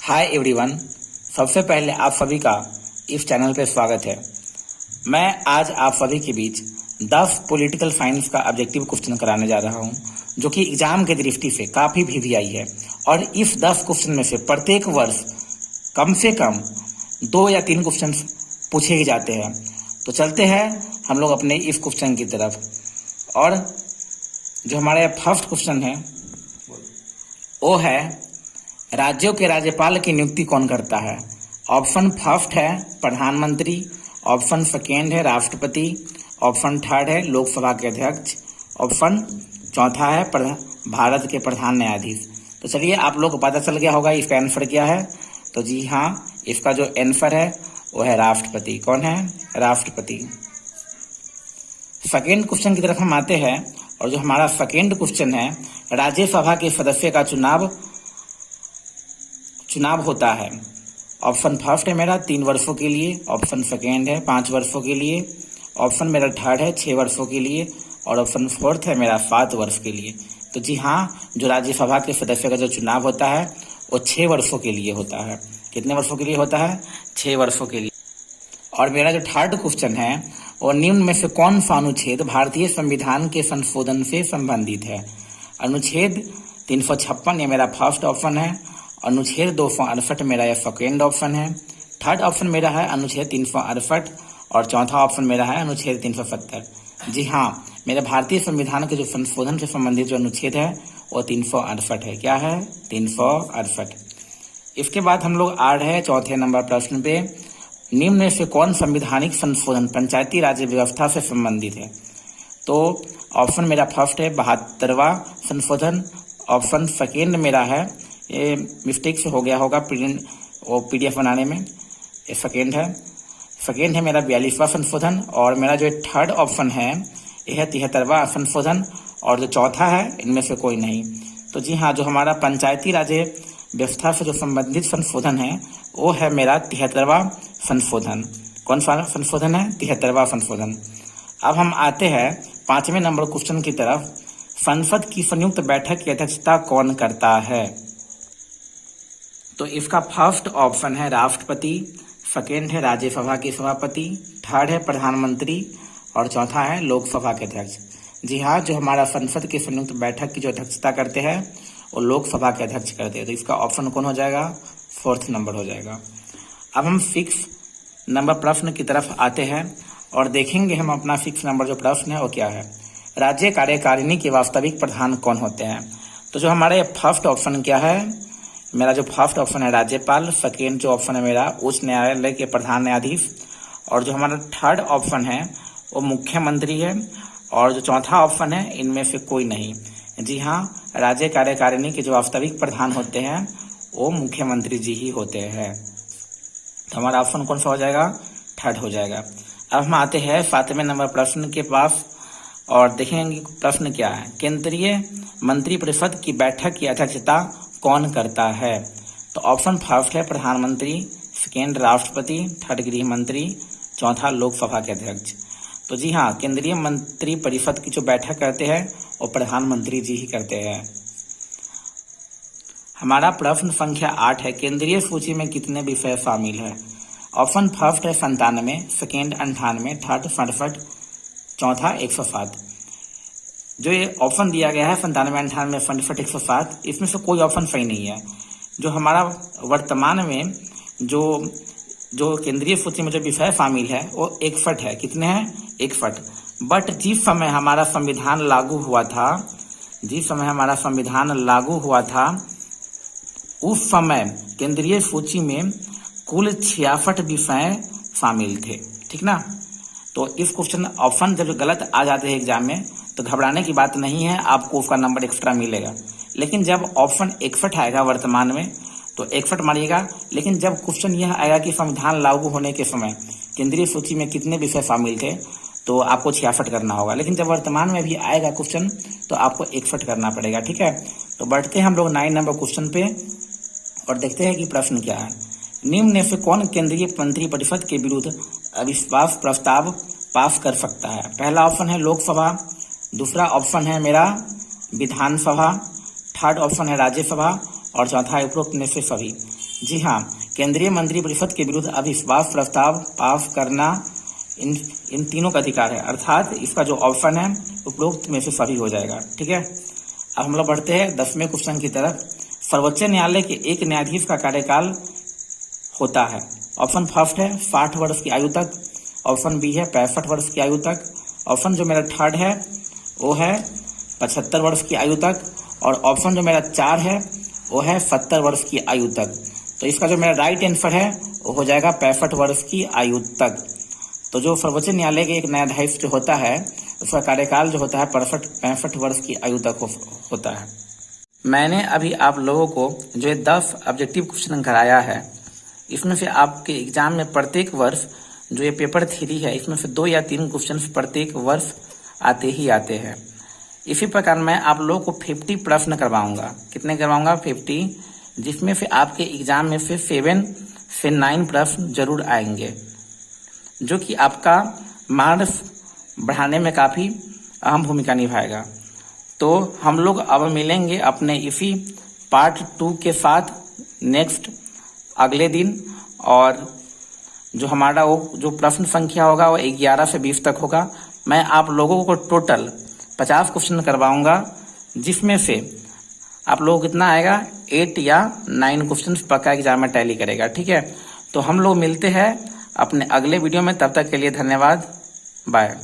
Hi everyone. सबसे पहले आप सभी का इस चैनल पे स्वागत है। मैं आज आप सभी के बीच 10 पॉलिटिकल साइंस का ऑब्जेक्टिव क्वेश्चन कराने जा रहा हूं, जो कि एग्जाम की दृष्टि से काफ़ी वीवीआई है। और इस 10 क्वेश्चन में से प्रत्येक वर्ष कम से कम 2 या 3 क्वेश्चन पूछे ही जाते हैं। तो चलते हैं हम लोग अपने इस क्वेश्चन की तरफ। और जो हमारे फर्स्ट क्वेश्चन है वो है, राज्यों के राज्यपाल की नियुक्ति कौन करता है? ऑप्शन फर्स्ट है प्रधानमंत्री, ऑप्शन सेकेंड है राष्ट्रपति, ऑप्शन थर्ड है लोकसभा के अध्यक्ष, ऑप्शन चौथा है भारत के प्रधान न्यायाधीश। तो चलिए, आप लोग को पता चल गया होगा इसका आंसर क्या है। तो जी हाँ, इसका जो आंसर है वो है राष्ट्रपति। कौन है? राष्ट्रपति। सेकेंड क्वेश्चन की तरफ हम आते हैं। और जो हमारा सेकेंड क्वेश्चन है, राज्यसभा के सदस्य का चुनाव होता है। ऑप्शन फर्स्ट है मेरा 3 वर्षों के लिए, ऑप्शन सेकेंड है 5 वर्षों के लिए, ऑप्शन मेरा थर्ड है 6 वर्षों के लिए, और ऑप्शन फोर्थ है मेरा 7 वर्ष के लिए। तो जी हाँ, जो राज्यसभा के सदस्य का जो चुनाव होता है वो 6 वर्षों के लिए होता है। कितने वर्षों के लिए होता है? 6 वर्षों के लिए। और मेरा जो थर्ड क्वेश्चन है वो, निम्न में से कौन सा अनुच्छेद भारतीय संविधान के संशोधन से संबंधित है? अनुच्छेद 356 ये मेरा फर्स्ट ऑप्शन है, अनुच्छेद 268 मेरा यह सेकेंड ऑप्शन है, थर्ड ऑप्शन मेरा है अनुच्छेद 368, और चौथा ऑप्शन मेरा है अनुच्छेद 370। जी हाँ, मेरे भारतीय संविधान के जो संशोधन से संबंधित जो अनुच्छेद है वो 368 है। क्या है? 368। इसके बाद हम लोग आ रहे हैं चौथे नंबर प्रश्न पे। निम्न में से कौन संवैधानिक संशोधन पंचायती राज व्यवस्था से संबंधित है? तो ऑप्शन मेरा फर्स्ट है 72वां संशोधन, ऑप्शन सेकेंड मेरा है, ये मिस्टेक से हो गया होगा पीडीएफ बनाने में, ये सेकेंड है मेरा 42वां संशोधन, और मेरा जो थर्ड ऑप्शन है यह है 73वां संशोधन, और जो चौथा है इनमें से कोई नहीं। तो जी हाँ, जो हमारा पंचायती राज व्यवस्था से जो संबंधित संशोधन है वो है मेरा 73वां संशोधन। कौन सा संशोधन है? 73वां संशोधन। अब हम आते हैं 5वें नंबर क्वेश्चन की तरफ। संसद की संयुक्त बैठक की अध्यक्षता कौन करता है? तो इसका फर्स्ट ऑप्शन है राष्ट्रपति, सेकेंड है राज्यसभा के सभापति, थर्ड है प्रधानमंत्री, और चौथा है लोकसभा के अध्यक्ष। जी हाँ, जो हमारा संसद की संयुक्त बैठक की जो अध्यक्षता करते हैं वो लोकसभा के अध्यक्ष करते हैं। तो इसका ऑप्शन कौन हो जाएगा? फोर्थ नंबर हो जाएगा। अब हम 6 नंबर प्रश्न की तरफ आते हैं और देखेंगे हम अपना 6 नंबर जो प्रश्न है वो क्या है। राज्य कार्यकारिणी के वास्तविक प्रधान कौन होते हैं? तो जो हमारे फर्स्ट ऑप्शन क्या है, मेरा जो फर्स्ट ऑप्शन है राज्यपाल, सेकेंड जो ऑप्शन है मेरा उच्च न्यायालय के प्रधान न्यायाधीश, और जो हमारा थर्ड ऑप्शन है वो मुख्यमंत्री है, और जो चौथा ऑप्शन है इनमें से कोई नहीं। जी हाँ, राज्य कार्यकारिणी के जो वास्तविक प्रधान होते हैं वो मुख्यमंत्री जी ही होते हैं। तो हमारा ऑप्शन कौन सा हो जाएगा? थर्ड हो जाएगा। अब हम आते हैं 7वें नंबर प्रश्न के पास और देखेंगे प्रश्न क्या है। केंद्रीय मंत्रिपरिषद की बैठक की अध्यक्षता कौन करता है? तो ऑप्शन फर्स्ट है प्रधानमंत्री, सेकेंड राष्ट्रपति, थर्ड गृह मंत्री, चौथा लोकसभा के अध्यक्ष। तो जी हाँ, केंद्रीय मंत्रिपरिषद की जो बैठक करते हैं वो प्रधानमंत्री जी ही करते हैं। हमारा प्रश्न संख्या 8 है, केंद्रीय सूची में कितने विषय शामिल है? ऑप्शन फर्स्ट है 97, सेकेंड 98, थर्ड 67, चौथा 107। जो ये ऑप्शन दिया गया है 97, 98, 67, 107, इसमें से कोई ऑप्शन सही नहीं है। जो हमारा वर्तमान में जो केंद्रीय सूची में जो विषय शामिल है वो 61 है। कितने हैं? 61। बट जिस समय हमारा संविधान लागू हुआ था उस समय केंद्रीय सूची में कुल 66 विषय शामिल थे। ठीक ना? तो इस क्वेश्चन ऑप्शन जब गलत आ जाते हैं एग्जाम में तो घबराने की बात नहीं है, आपको उसका नंबर एक्स्ट्रा मिलेगा। लेकिन जब ऑप्शन 61 आएगा वर्तमान में तो 61 मारिएगा। लेकिन जब क्वेश्चन यह आएगा कि संविधान लागू होने के समय केंद्रीय सूची में कितने विषय शामिल थे तो आपको 66 करना होगा। लेकिन जब वर्तमान में भी आएगा क्वेश्चन तो आपको 61 करना पड़ेगा। ठीक है? तो बढ़ते हैं हम लोग 9 नंबर क्वेश्चन पे और देखते हैं कि प्रश्न क्या है। निम्न में से कौन केंद्रीय मंत्रिपरिषद के विरुद्ध अविश्वास प्रस्ताव पास कर सकता है? पहला ऑप्शन है लोकसभा, दूसरा ऑप्शन है मेरा विधानसभा, थर्ड ऑप्शन है राज्यसभा, और चौथा है उपरोक्त में से सभी। जी हाँ, केंद्रीय मंत्रिपरिषद के विरुद्ध अविश्वास प्रस्ताव पास करना इन तीनों का अधिकार है, अर्थात इसका जो ऑप्शन है उपरोक्त में से सभी हो जाएगा। ठीक है, अब हम लोग बढ़ते हैं 10वें क्वेश्चन की तरफ। सर्वोच्च न्यायालय के एक न्यायाधीश का कार्यकाल होता है। ऑप्शन फर्स्ट है 60 वर्ष की आयु तक, ऑप्शन बी है 65 वर्ष की आयु तक, ऑप्शन जो मेरा थर्ड है वो है 75 वर्ष की आयु तक, और ऑप्शन जो मेरा 4 है वो है 70 वर्ष की आयु तक। तो इसका जो मेरा राइट आंसर है वो हो जाएगा 65 वर्ष की आयु तक। तो जो सर्वोच्च न्यायालय के एक न्यायाधीश जो होता है उसका कार्यकाल जो होता है 65 वर्ष की आयु तक होता है। मैंने अभी आप लोगों को जो ये 10 ऑब्जेक्टिव क्वेश्चन कराया है, इसमें से आपके एग्जाम में प्रत्येक वर्ष जो ये पेपर 3 है इसमें से 2 या 3 क्वेश्चन प्रत्येक वर्ष आते ही आते हैं। इसी प्रकार मैं आप लोगों को 50 प्रश्न करवाऊंगा। कितने करवाऊंगा? 50, जिसमें से आपके एग्जाम में से 7 से 9 प्रश्न जरूर आएंगे, जो कि आपका मार्क्स बढ़ाने में काफ़ी अहम भूमिका निभाएगा। तो हम लोग अब मिलेंगे अपने इसी पार्ट 2 के साथ नेक्स्ट अगले दिन, और जो हमारा वो जो प्रश्न संख्या होगा वो 11 से 20 तक होगा। मैं आप लोगों को टोटल 50 क्वेश्चन करवाऊंगा, जिसमें से आप लोगों को कितना आएगा 8 या 9 क्वेश्चन पक्का एग्जाम में टैली करेगा। ठीक है, तो हम लोग मिलते हैं अपने अगले वीडियो में। तब तक के लिए धन्यवाद, बाय।